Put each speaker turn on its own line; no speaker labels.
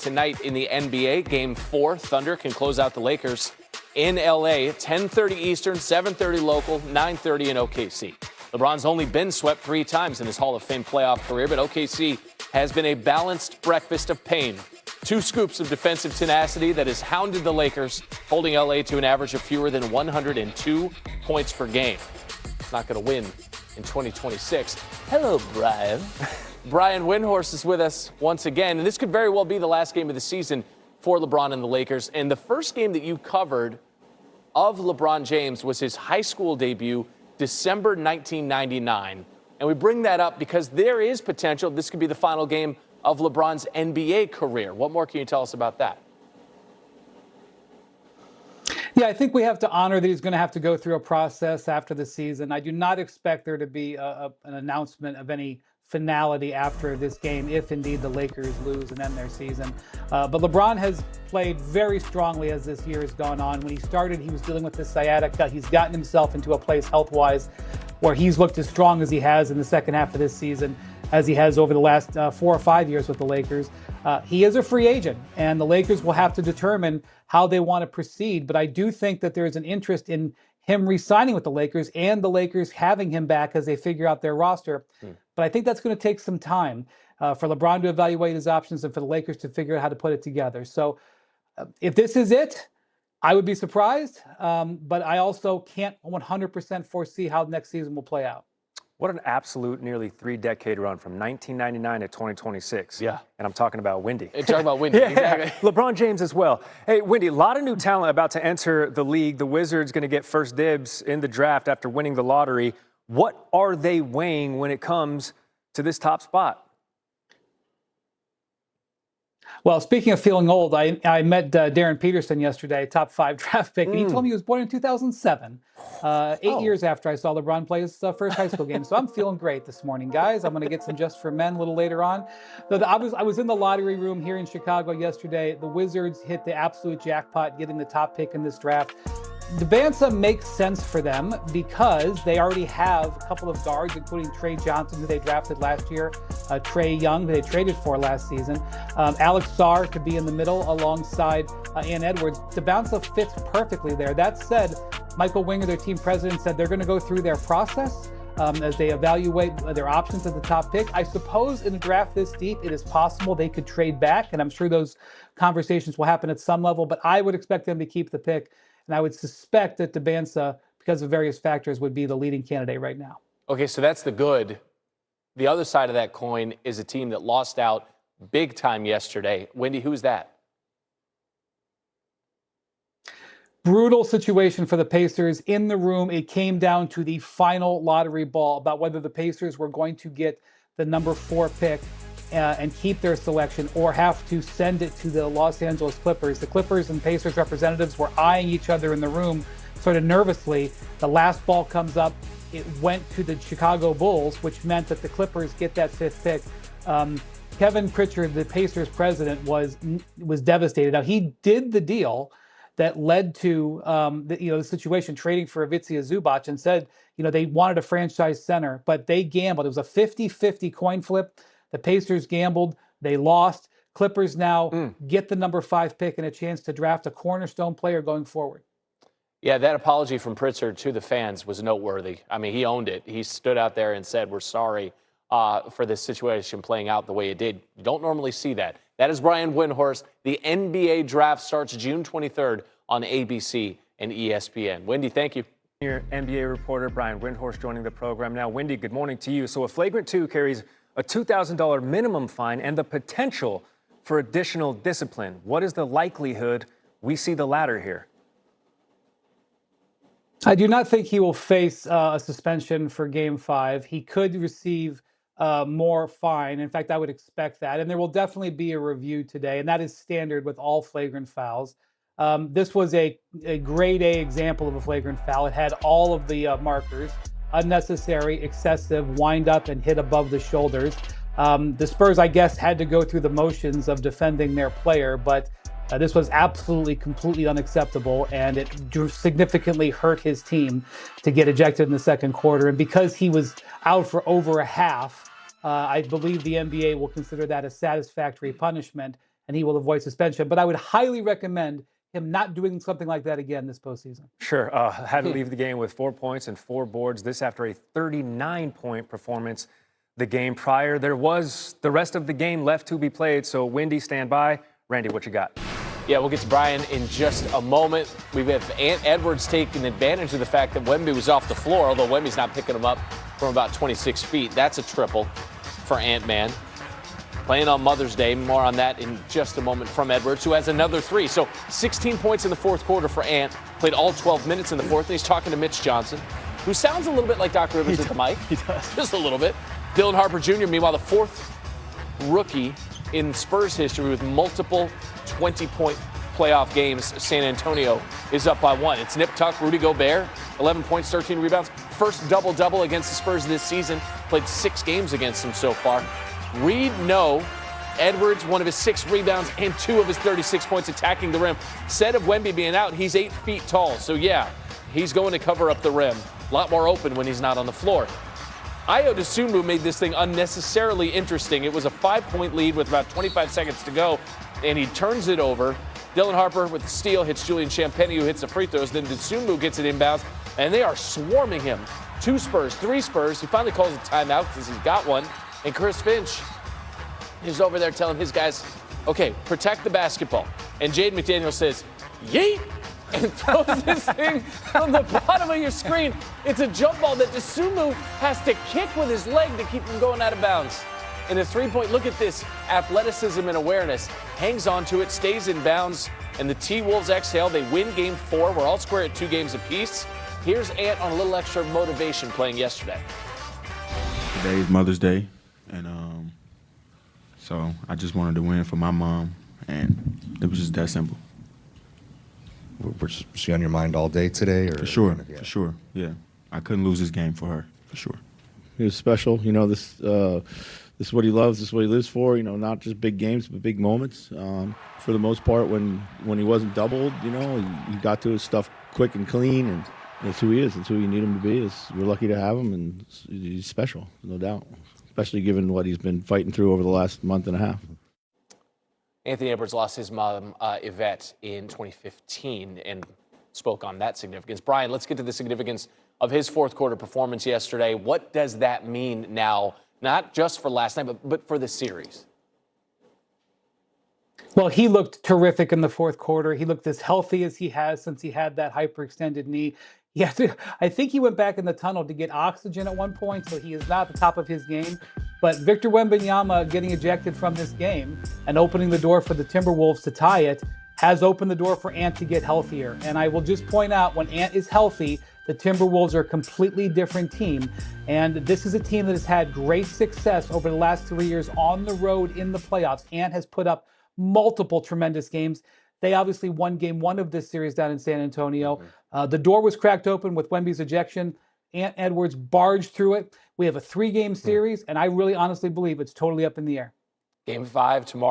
tonight in the NBA. Game 4, Thunder can close out the Lakers in LA, 10:30 Eastern, 7:30 local, 9:30 in OKC. LeBron's only been swept 3 times in his Hall of Fame playoff career, but OKC has been a balanced breakfast of pain. 2 scoops of defensive tenacity that has hounded the Lakers, holding LA to an average of fewer than 102 points per game. It's not going to win in 2026. Hello, Brian. Brian Windhorst is with us once again, and this could very well be the last game of the season for LeBron and the Lakers. And the first game that you covered of LeBron James was his high school debut, December 1999. And we bring that up because there is potential this could be the final game of LeBron's NBA career. What more can you tell us about that?
Yeah, I think we have to honor that he's going to have to go through a process after the season. I do not expect there to be an announcement of any finality after this game, if indeed the Lakers lose and end their season. But LeBron has played very strongly as this year has gone on. When he started, he was dealing with this sciatica. He's gotten himself into a place health-wise where he's looked as strong as he has in the second half of this season as he has over the last 4 or 5 years with the Lakers. He is a free agent, and the Lakers will have to determine how they want to proceed. But I do think that there is an interest in him re-signing with the Lakers and the Lakers having him back as they figure out their roster. But I think that's going to take some time for LeBron to evaluate his options and for the Lakers to figure out how to put it together. So if this is it, I would be surprised. But I also can't 100% foresee how next season will play out.
What an absolute nearly 3-decade run from 1999 to 2026.
Yeah.
And I'm talking about Windy.
You're talking about Windy.
Yeah,
Exactly.
LeBron James as well. Hey, Windy, a lot of new talent about to enter the league. The Wizards going to get first dibs in the draft after winning the lottery. What are they weighing when it comes to this top spot?
Well, speaking of feeling old, I met Darren Peterson yesterday, top 5 draft pick, and he told me he was born in 2007, 8 years after I saw LeBron play his first high school game. So I'm feeling great this morning, guys. I'm going to get some Just for Men a little later on. I was in the lottery room here in Chicago yesterday. The Wizards hit the absolute jackpot, getting the top pick in this draft. The Bansa makes sense for them because they already have a couple of guards, including Trey Johnson, who they drafted last year, Trey Young, who they traded for last season, Alex Sarr to be in the middle alongside Ann Edwards. The Bansa fits perfectly there. That said, Michael Winger, their team president, said they're going to go through their process as they evaluate their options at the top pick. I suppose in a draft this deep, it is possible they could trade back, and I'm sure those conversations will happen at some level, but I would expect them to keep the pick. And I would suspect that the Bansa, because of various factors, would be the leading candidate right now.
Okay, so that's the good. The other side of that coin is a team that lost out big time yesterday. Wendy, who's that?
Brutal situation for the Pacers. In the room, it came down to the final lottery ball about whether the Pacers were going to get the number 4 pick and keep their selection or have to send it to the Los Angeles Clippers. The Clippers and Pacers representatives were eyeing each other in the room sort of nervously. The last ball comes up. It went to the Chicago Bulls, which meant that the Clippers get that 5th pick. Kevin Pritchard, the Pacers president, was devastated. Now, he did the deal that led to the situation, trading for Ivica Zubac, and said they wanted a franchise center, but they gambled. It was a 50-50 coin flip. The Pacers gambled. They lost. Clippers now get the number 5 pick and a chance to draft a cornerstone player going forward.
Yeah, that apology from Pritchard to the fans was noteworthy. I mean, he owned it. He stood out there and said, we're sorry for this situation playing out the way it did. You don't normally see that. That is Brian Windhorst. The NBA draft starts June 23rd on ABC and ESPN. Wendy, thank you.
Your NBA reporter Brian Windhorst joining the program now. Wendy, good morning to you. So a flagrant 2 carries a $2,000 minimum fine and the potential for additional discipline. What is the likelihood we see the latter here?
I do not think he will face a suspension for Game 5. He could receive more fine. In fact, I would expect that. And there will definitely be a review today, and that is standard with all flagrant fouls. This was a grade A example of a flagrant foul. It had all of the markers: unnecessary, excessive, wind up, and hit above the shoulders. The Spurs, I guess, had to go through the motions of defending their player, but this was absolutely, completely unacceptable, and it significantly hurt his team to get ejected in the second quarter. And because he was out for over a half, I believe the NBA will consider that a satisfactory punishment. and he will avoid suspension. But I would highly recommend him not doing something like that again this postseason.
Sure. Had to leave the game with 4 points and 4 boards. This after a 39-point performance the game prior. There was the rest of the game left to be played. So, Wendy, stand by. Randy, what you got?
Yeah, we'll get to Brian in just a moment. We have Ant Edwards taking advantage of the fact that Wemby was off the floor, although Wemby's not picking him up from about 26 feet. That's a triple for Ant-Man. Playing on Mother's Day. More on that in just a moment from Edwards, who has another 3. So 16 points in the fourth quarter for Ant. Played all 12 minutes in the fourth. And he's talking to Mitch Johnson, who sounds a little bit like Doc Rivers at the mic.
He does.
Just a little bit. Dylan Harper Jr., meanwhile, the 4th rookie in Spurs history with multiple 20-point playoff games. San Antonio is up by 1. It's Nip Tuck, Rudy Gobert, 11 points, 13 rebounds. First double-double against the Spurs this season. Played 6 games against them so far. Reed, no. Edwards, 1 of his 6 rebounds and 2 of his 36 points attacking the rim. Said of Wemby being out, he's 8 feet tall. So, yeah, he's going to cover up the rim. A lot more open when he's not on the floor. Ayo Dosunmu made this thing unnecessarily interesting. It was a 5-point lead with about 25 seconds to go, and he turns it over. Dylan Harper with the steal hits Julian Champagny, who hits the free throws. Then Dosunmu gets it inbounds, and they are swarming him. 2 Spurs, 3 Spurs. He finally calls a timeout because he's got one. And Chris Finch is over there telling his guys, okay, protect the basketball. And Jaden McDaniel says, yeet, and throws this thing from the bottom of your screen. It's a jump ball that Dosunmu has to kick with his leg to keep him going out of bounds. And a 3-point, look at this, athleticism and awareness. Hangs onto it, stays in bounds, and the T-Wolves exhale. They win game 4. We're all square at 2 games apiece. Here's Ant on a little extra motivation playing yesterday.
Today is Mother's Day, and so I just wanted to win for my mom, and it was just that simple.
Was she on your mind all day today? Or
For sure, yeah. I couldn't lose this game for her, for sure.
He was special. You know, this is what he loves. This is what he lives for. You know, not just big games, but big moments. For the most part, when he wasn't doubled, you know, he got to his stuff quick and clean, and that's who he is. That's who you need him to be. We're lucky to have him, and he's special, no doubt, especially given what he's been fighting through over the last month and a half.
Anthony Edwards lost his mom, Yvette, in 2015 and spoke on that significance. Brian, let's get to the significance of his fourth quarter performance yesterday. What does that mean now, not just for last night, but for the series?
Well, he looked terrific in the fourth quarter. He looked as healthy as he has since he had that hyperextended knee. I think he went back in the tunnel to get oxygen at one point, so he is not at the top of his game. But Victor Wembanyama getting ejected from this game and opening the door for the Timberwolves to tie it has opened the door for Ant to get healthier. And I will just point out, when Ant is healthy, the Timberwolves are a completely different team. And this is a team that has had great success over the last 3 years on the road in the playoffs. Ant has put up multiple tremendous games. They obviously won game 1 of this series down in San Antonio. The door was cracked open with Wemby's ejection. Ant Edwards barged through it. We have a 3-game series, and I really honestly believe it's totally up in the air.
Game 5 tomorrow.